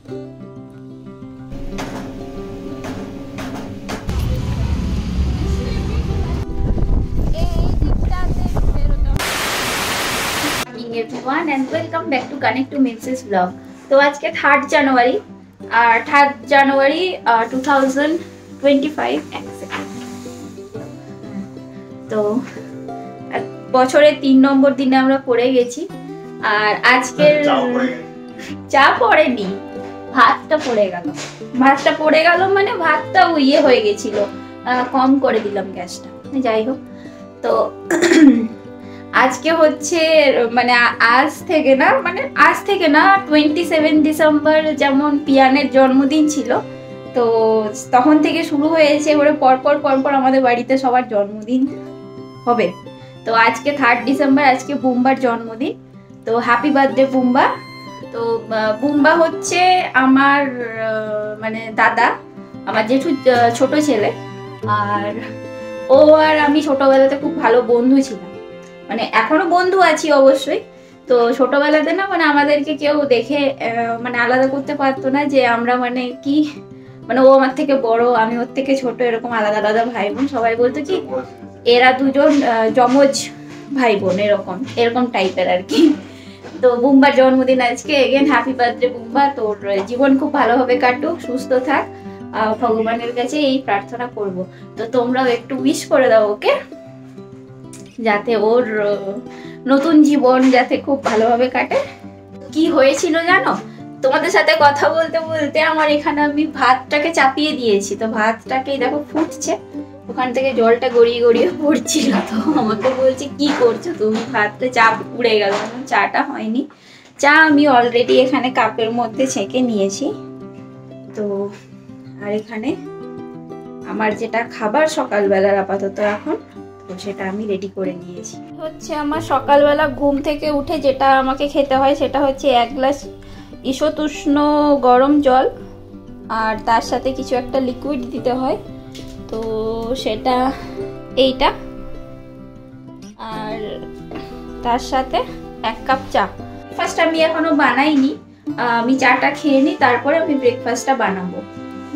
everyone and welcome back to Connect to Mims's vlog. তো আজকে 3rd জানুয়ারি আর 3rd জানুয়ারি 2025 এক second. তো বছরের 3 নম্বর দিনে আমরা পড়ে গেছি আর আজকের চা পড়েনি, ভাতটা পড়ে গেল মানে ভাতটা ইয়ে হয়ে গেছিল, কম করে দিলাম গ্যাসটা। যাই হোক, তো আজকে হচ্ছে মানে আজ থেকে না 27 ডিসেম্বর যেমন পিয়ানের জন্মদিন ছিল, তো তখন থেকে শুরু হয়েছে। এবারে পরপর আমাদের বাড়িতে সবার জন্মদিন হবে। তো আজকে 3rd ডিসেম্বর, আজকে বুম্বার জন্মদিন। তো হ্যাপি বার্থডে বুম্বা। তো বুম্বা হচ্ছে আমার মানে দাদা, আমার জেঠু ছোট ছেলে। আর ও আর আমি ছোটবেলাতে খুব ভালো বন্ধু ছিলাম, মানে এখনো বন্ধু আছি অবশ্যই। তো ছোটবেলাতে না মানে আমাদেরকে কেউ দেখে মানে আলাদা করতে পারতো না যে আমরা মানে কি, মানে ও আমার থেকে বড়, আমি ওর থেকে ছোট, এরকম আলাদা আলাদা ভাই বোন। সবাই বলতো কি এরা দুজন যমজ ভাই বোন, এরকম টাইপের আর কি। তো বুম্বার জন্মদিন আজকে। এগেন হ্যাপি বার্থডে বুম্বা, তোর জীবন খুব ভালোভাবে কাটুক, সুস্থ থাক, ভগবানের কাছে এই প্রার্থনা করব। তো তোমরাও একটু উইশ করে দাও ওকে, যাতে ওর নতুন জীবন যাতে খুব ভালোভাবে কাটে। কি হয়েছিল জানো, তোমাদের সাথে কথা বলতে বলতে আমার এখানে আমি ভাতটাকে চাপিয়ে দিয়েছি। তো ভাতটাকেই দেখো ফুটছে, ওখান থেকে জলটা গড়িয়ে পড়ছিল। তো আমাকে বলছে কি করছো তুমি, ভাতটা চাপ উড়ে গেল। চাটা হয়নি, চা আমি অলরেডি এখানে কাপের মধ্যে ছেঁকে নিয়েছি। তো আর এখানে আমার যেটা খাবার সকালবেলার আপাতত এখন, তো সেটা আমি রেডি করে নিয়েছি। হচ্ছে আমার সকালবেলা ঘুম থেকে উঠে যেটা আমাকে খেতে হয় সেটা হচ্ছে 1 গ্লাস ঈষৎউষ্ণ গরম জল, আর তার সাথে কিছু একটা লিকুইড দিতে হয়। তো সেটা এইটা, আর তার সাথে 1 কাপ চা। ফার্স্ট আমি এখনো বানাইনি, আমি চাটা খেয়ে নিই, তারপরে আমি ব্রেকফাস্টটা বানাবো।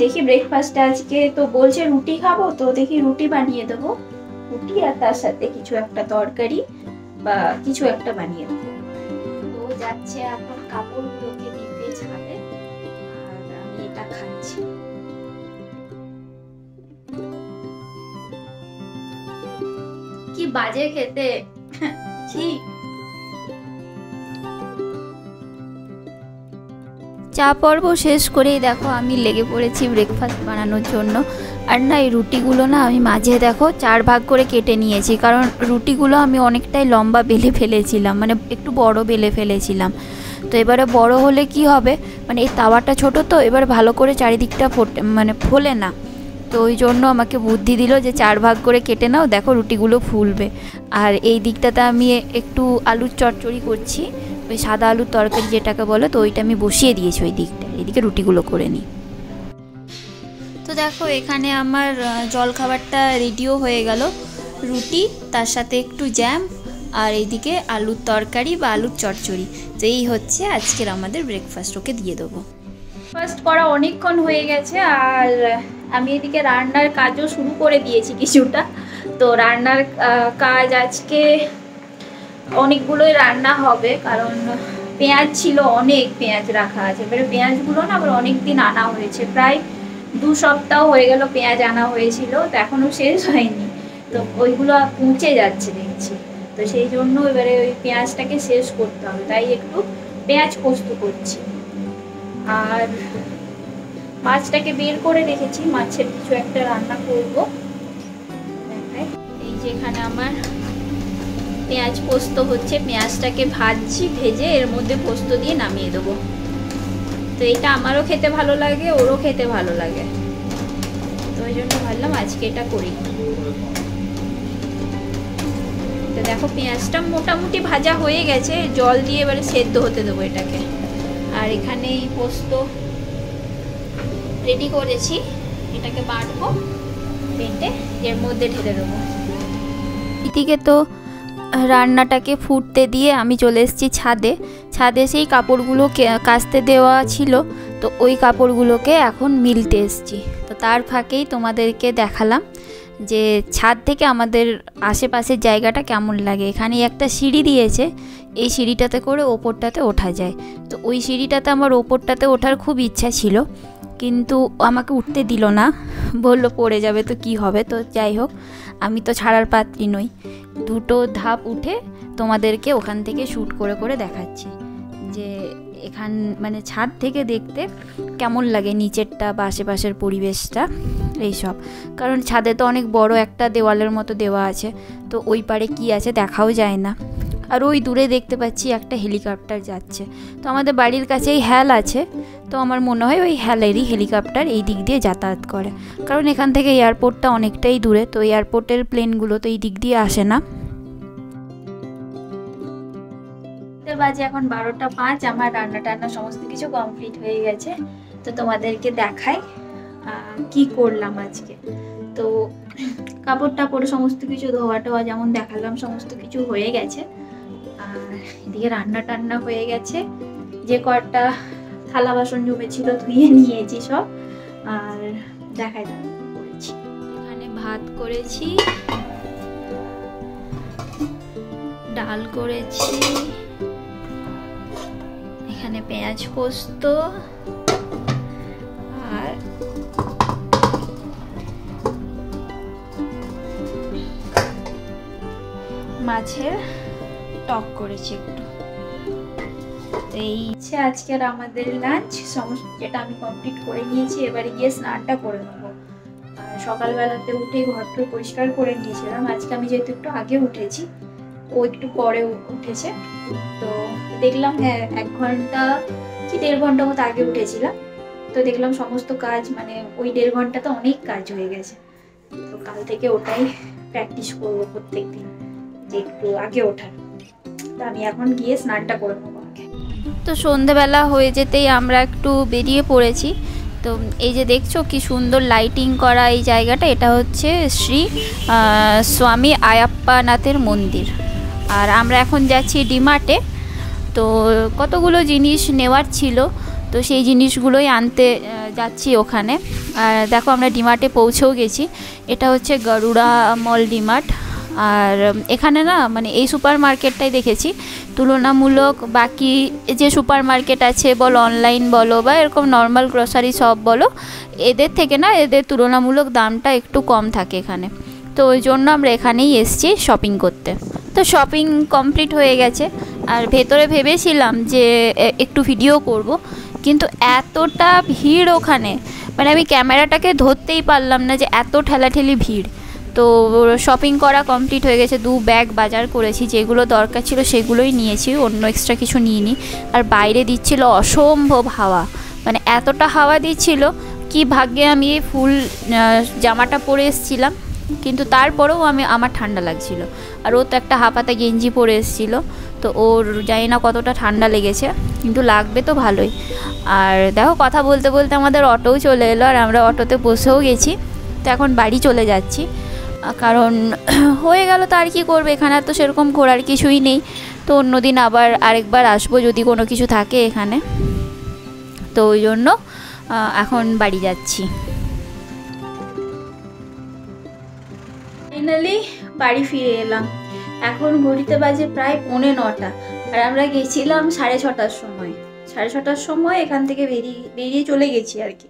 দেখি ব্রেকফাস্টে আজকে তো বলছে রুটি খাবো, তো দেখি রুটি বানিয়ে দেবো, রুটি আর তার সাথে কিছু একটা তরকারি বা কিছু একটা বানিয়ে দেবো। তো যাচ্ছে এখন কাপড়গুলোকে দিতে ছাদে, আর আমি এটা খাচ্ছি। কি বাজে খেতে, চা পর্ব শেষ করেই দেখো আমি লেগে পড়েছি ব্রেকফাস্ট বানানোর জন্য। আর না, এই রুটিগুলো না আমি মাঝে দেখো 4 ভাগ করে কেটে নিয়েছি, কারণ রুটিগুলো আমি অনেকটাই লম্বা বেলে ফেলেছিলাম, মানে একটু বড় বেলে ফেলেছিলাম। তো এবারে বড় হলে কি হবে, মানে এই তাওয়াটা ছোট, তো এবার ভালো করে চারিদিকটা ফোলে না। তো ওই জন্য আমাকে বুদ্ধি দিল যে 4 ভাগ করে কেটে নাও, দেখো রুটিগুলো ফুলবে। আর এই দিকটাতে আমি একটু আলুর চচ্চড়ি করছি, ওই সাদা আলুর তরকারি যেটাকে বলে, তো ওইটা আমি বসিয়ে দিয়েছি ওই দিকটা, এদিকে রুটিগুলো করে নিই। তো দেখো এখানে আমার জলখাবারটা রেডিও হয়ে গেল, রুটি তার সাথে একটু জ্যাম, আর এইদিকে আলুর তরকারি বা আলুর চচ্চড়ি। তো এই হচ্ছে আজকের আমাদের ব্রেকফাস্ট, ওকে দিয়ে দেবো। ব্রেকফাস্ট করা অনেকক্ষণ হয়ে গেছে, আর আমি এদিকে রান্নার কাজও শুরু করে দিয়েছি কিছুটা। তো রান্নার কাজ আজকে অনেকগুলোই রান্না হবে, কারণ পেঁয়াজ ছিল, অনেক পেঁয়াজ রাখা আছে। এবারে পেঁয়াজগুলো না আবার অনেক দিন আনা হয়েছে, প্রায় 2 সপ্তাহ হয়ে গেল পেঁয়াজ আনা হয়েছিল, তো এখনো শেষ হয়নি। তো ওইগুলো পচে যাচ্ছে দেখছি, তো সেই জন্য এবারে ওই পেঁয়াজটাকে শেষ করতে হবে, তাই একটু পেঁয়াজ পোস্ত করছি। আর মাছটাকে বের করে রেখেছি, মাছের কিছু একটা রান্না করব। এই যে এখানে আমার পেঁয়াজ পোস্ত হচ্ছে, পেঁয়াজটাকে ভাজছি, ভেজে এর মধ্যে পোস্ত দিয়ে নামিয়ে দেবো। তো এটা আমারও খেতে ভালো লাগে, ওরও খেতে ভালো লাগে, তো ওই জন্য ভাবলাম আজকে এটা করি। তো দেখো পেঁয়াজটা মোটামুটি ভাজা হয়ে গেছে, জল দিয়ে এবারে সেদ্ধ হতে দেবো এটাকে। আর এখানে এই পোস্ত রেডি করেছি, এটাকে বাটবো, বেটে এর মধ্যে ঢেলে দেবো। এদিকে তো রান্নাটাকে ফুটতে দিয়ে আমি চলে এসেছি ছাদে। সেই কাপড়গুলো কাচতে দেওয়া ছিল, তো ওই কাপড়গুলোকে এখন মিলতে এসছি। তো তার ফাঁকেই তোমাদেরকে দেখালাম যে ছাদ থেকে আমাদের আশেপাশের জায়গাটা কেমন লাগে। এখানে একটা সিঁড়ি দিয়েছে, এই সিঁড়িটাতে করে ওপরটাতে ওঠা যায়। তো ওই সিঁড়িটাতে আমার ওপরটাতে ওঠার খুব ইচ্ছা ছিল, কিন্তু আমাকে উঠতে দিল না, বললো পড়ে যাবে তো কি হবে। তো যাই হোক, আমি তো ছাড়ার পাত্রী নই, দুটো ধাপ উঠে তোমাদেরকে ওখান থেকে শ্যুট করে করে দেখাচ্ছি যে এখান মানে ছাদ থেকে দেখতে কেমন লাগে নিচেরটা বা আশেপাশের পরিবেশটা এইসব। কারণ ছাদে তো অনেক বড় একটা দেওয়ালের মতো দেওয়া আছে, তো ওই পারে কি আছে দেখাও যায় না। আর ওই দূরে দেখতে পাচ্ছি একটা হেলিকপ্টার যাচ্ছে। তো আমাদের বাড়ির কাছেই হ্যাল আছে, তো আমার মনে হয় ওই হ্যালেরই হেলিকপ্টার এই দিক দিয়ে যাতায়াত করে, কারণ এখান থেকে এয়ারপোর্টটা অনেকটাই দূরে, তো এয়ারপোর্টের প্লেনগুলো তো এই দিক দিয়ে আসে না। বাজে এখন 12টা 5, আমার রান্না টান্না সমস্ত কিছু কমপ্লিট হয়ে গেছে। তো তোমাদেরকে দেখাই কি করলাম আজকে। তো কাপড় টাপড় সমস্ত কিছু ধোয়া টোয়া যেমন দেখালাম সমস্ত কিছু হয়ে গেছে। আর এদিকে রান্না টান্না হয়ে গেছে, যে কটা থালা বাসন জমেছিল ধুয়ে নিয়েছি সব। আর দেখাই করেছি, এখানে ভাত করেছি, ডাল করেছি, এখানে পেঁয়াজ পোস্ত, আর মাছের টক করেছি একটু। এই আজকের আমাদের লাঞ্চ সমস্ত, যেটা আমি কমপ্লিট করে নিয়েছি। এবারে গিয়ে স্নানটা করে নেবো। আর সকালবেলাতে উঠে ঘরটা পরিষ্কার করে নিয়েছিলাম। আজকে আমি যেহেতু একটু আগে উঠেছি, ও একটু পরে উঠেছে, তো দেখলাম হ্যাঁ 1 ঘন্টা কি 1.5 ঘন্টা মতো আগে উঠেছিলাম। তো দেখলাম সমস্ত কাজ মানে ওই 1.5 ঘন্টাতে অনেক কাজ হয়ে গেছে। তো কাল থেকে ওটাই প্র্যাকটিস করবো প্রত্যেক দিন, যে একটু আগে ওঠার। তো আমি এখন গিয়ে স্নানটা করে নেবো আগে। তো সন্ধেবেলা হয়ে যেতেই আমরা একটু বেরিয়ে পড়েছি। তো এই যে দেখছো কি সুন্দর লাইটিং করা এই জায়গাটা, এটা হচ্ছে শ্রী স্বামী আয়াপ্পানাথের মন্দির। আর আমরা এখন যাচ্ছি ডিমার্টে। তো কতগুলো জিনিস নেওয়ার ছিল, তো সেই জিনিসগুলোই আনতে যাচ্ছি ওখানে। আর দেখো আমরা ডিমার্টে পৌঁছেও গেছি। এটা হচ্ছে গরুড়া মল ডিমার্ট। আর এখানে না মানে এই সুপার মার্কেটটাই দেখেছি তুলনামূলক বাকি যে সুপার মার্কেট আছে বলো, অনলাইন বলো বা এরকম নর্মাল গ্রসারি শপ বলো, এদের থেকে না এদের তুলনামূলক দামটা একটু কম থাকে এখানে। তো ওই জন্য আমরা এখানেই এসেছি শপিং করতে। তো শপিং কমপ্লিট হয়ে গেছে। আর ভেতরে ভেবেছিলাম যে একটু ভিডিও করব, কিন্তু এতটা ভিড় ওখানে, মানে আমি ক্যামেরাটাকে ধরতেই পারলাম না, যে এত ঠেলাঠেলি ভিড়। তো শপিং করা কমপ্লিট হয়ে গেছে। 2 ব্যাগ বাজার করেছি, যেগুলো দরকার ছিল সেগুলোই নিয়েছি, অন্য এক্সট্রা কিছু নিইনি। আর বাইরে দিচ্ছিল অসম্ভব হাওয়া, মানে এতটা হাওয়া দিচ্ছিল কি ভাগ্যে আমি ফুল জামাটা পরে এসেছিলাম, কিন্তু তারপরেও আমার ঠান্ডা লাগছিল। আর ও তো একটা হাফাতা গেঞ্জি পরে এসেছিল, তো ওর জানি না কতটা ঠান্ডা লেগেছে, কিন্তু লাগবে তো ভালোই। আর দেখো কথা বলতে বলতে আমাদের অটোও চলে এলো, আর আমরা অটোতে বসেও গেছি। তো এখন বাড়ি চলে যাচ্ছি, কারণ হয়ে গেল তো আর কি করবে, এখানে তো সেরকম ঘোরার কিছুই নেই। তো অন্যদিন আবার আরেকবার আসবো যদি কোনো কিছু থাকে এখানে। তো ওই জন্য এখন বাড়ি যাচ্ছি। ফাইনালি বাড়ি ফিরে এলাম। এখন ঘড়িতে বাজে প্রায় 9:45, আর আমরা গেছিলাম 6:30টার সময়। 6:30টার সময় এখান থেকে বেরিয়ে চলে গেছি আর কি।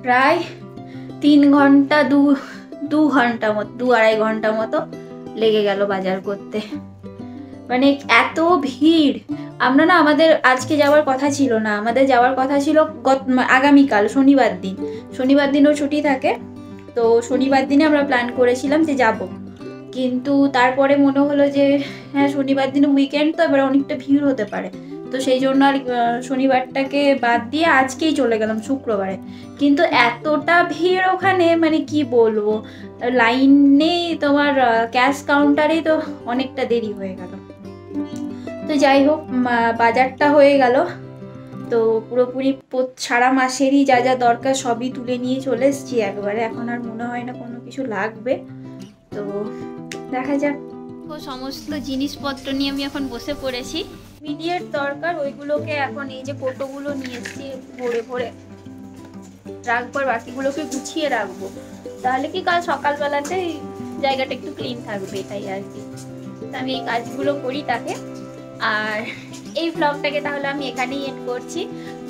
প্রায় 3 ঘন্টা 2 ঘন্টা মতো 2-2.5 ঘন্টা মতো লেগে গেল বাজার করতে। মানে এত ভিড়। আমরা না আমাদের আজকে যাওয়ার কথা ছিল না, আমাদের যাওয়ার কথা ছিল আগামীকাল শনিবার দিনও ছুটি থাকে। তো শনিবার দিনে আমরা প্ল্যান করেছিলাম যে যাব, কিন্তু তারপরে মনে হলো যে হ্যাঁ শনিবার দিনে উইকেন্ড, তো এবার অনেকটা ভিড় হতে পারে। তো সেই জন্য আর শনিবারটাকে বাদ দিয়ে আজকেই চলে গেলাম শুক্রবারে। কিন্তু এতটা ভিড় ওখানে, মানে কি বলবো, লাইনে তোমার ক্যাশ কাউন্টারে তো অনেকটা দেরি হয়ে গেল। তো যাই হোক বাজারটা হয়ে গেল। তো পুরোপুরি সারা মাসেরই যা যা দরকার সবই তুলে নিয়ে চলে এসেছি একবারে। এখন আর মনে হয় না কোনো কিছু লাগবে। তো দেখা যাক। সমস্ত জিনিসপত্র নিয়ে আমি এখন বসে পড়েছি। পিডিএর দরকার, ওইগুলোকে এখন এই যে কোটোগুলো নিয়ে এসেছি ভরে ভরে রাখবো, আর বাকিগুলোকে গুছিয়ে রাখবো, তাহলে কি কাল সকালবেলাতে জায়গাটা একটু ক্লিন থাকবে, এটাই আর কি। আমি এই কাজগুলো করি তাকে। আর এই ব্লগটাকে তাহলে আমি এখানেই এন্ড করছি।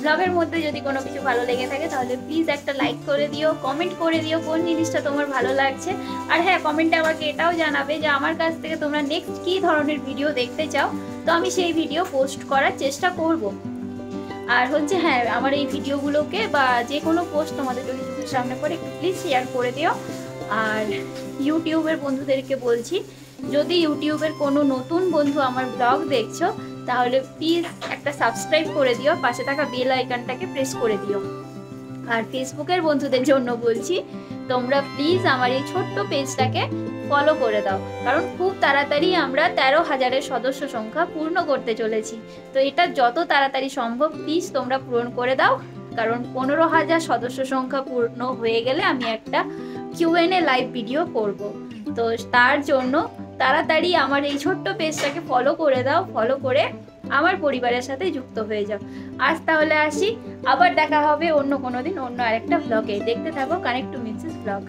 ব্লগের মধ্যে যদি কোনো কিছু ভালো লেগে থাকে তাহলে প্লিজ একটা লাইক করে দিও, কমেন্ট করে দিও কোন জিনিসটা তোমার ভালো লাগছে। আর হ্যাঁ, কমেন্টে আমাকে এটাও জানাবে যে আমার কাছ থেকে তোমরা নেক্সট কী ধরনের ভিডিও দেখতে চাও, তো আমি সেই ভিডিও পোস্ট করার চেষ্টা করব। আর হচ্ছে হ্যাঁ, আমার এই ভিডিওগুলোকে বা যে কোনো পোস্ট তোমাদের যদি চোখের সামনে পড়ে একটু প্লিজ শেয়ার করে দিও। আর ইউটিউবের বন্ধুদেরকে বলছি, যদি ইউটিউবের কোনো নতুন বন্ধু আমার ব্লগ দেখছো তাহলে প্লিজ একটা সাবস্ক্রাইব করে দিও, পাশে থাকা বেল আইকনটাকে প্রেস করে দিও। আর ফেসবুকের বন্ধুদের জন্য বলছি, তোমরা প্লিজ আমার এই ছোট্ট পেজটাকে ফলো করে দাও, কারণ খুব তাড়াতাড়ি আমরা 13,000-এর সদস্য সংখ্যা পূর্ণ করতে চলেছি। তো এটা যত তাড়াতাড়ি সম্ভব প্লিজ তোমরা পূরণ করে দাও, কারণ 15,000 সদস্য সংখ্যা পূর্ণ হয়ে গেলে আমি একটা Q&A লাইভ ভিডিও করব। তো তার জন্য তাড়াতাড়ি আমার এই ছোট্ট পেজটাকে ফলো করে দাও, ফলো করে আমার পরিবারের সাথে যুক্ত হয়ে যাও। আজ তাহলে আসি, আবার দেখা হবে অন্য কোনো দিন অন্য আরেকটা ব্লগে। দেখতে থাকো কানেক্ট টু মিসেস ব্লগ।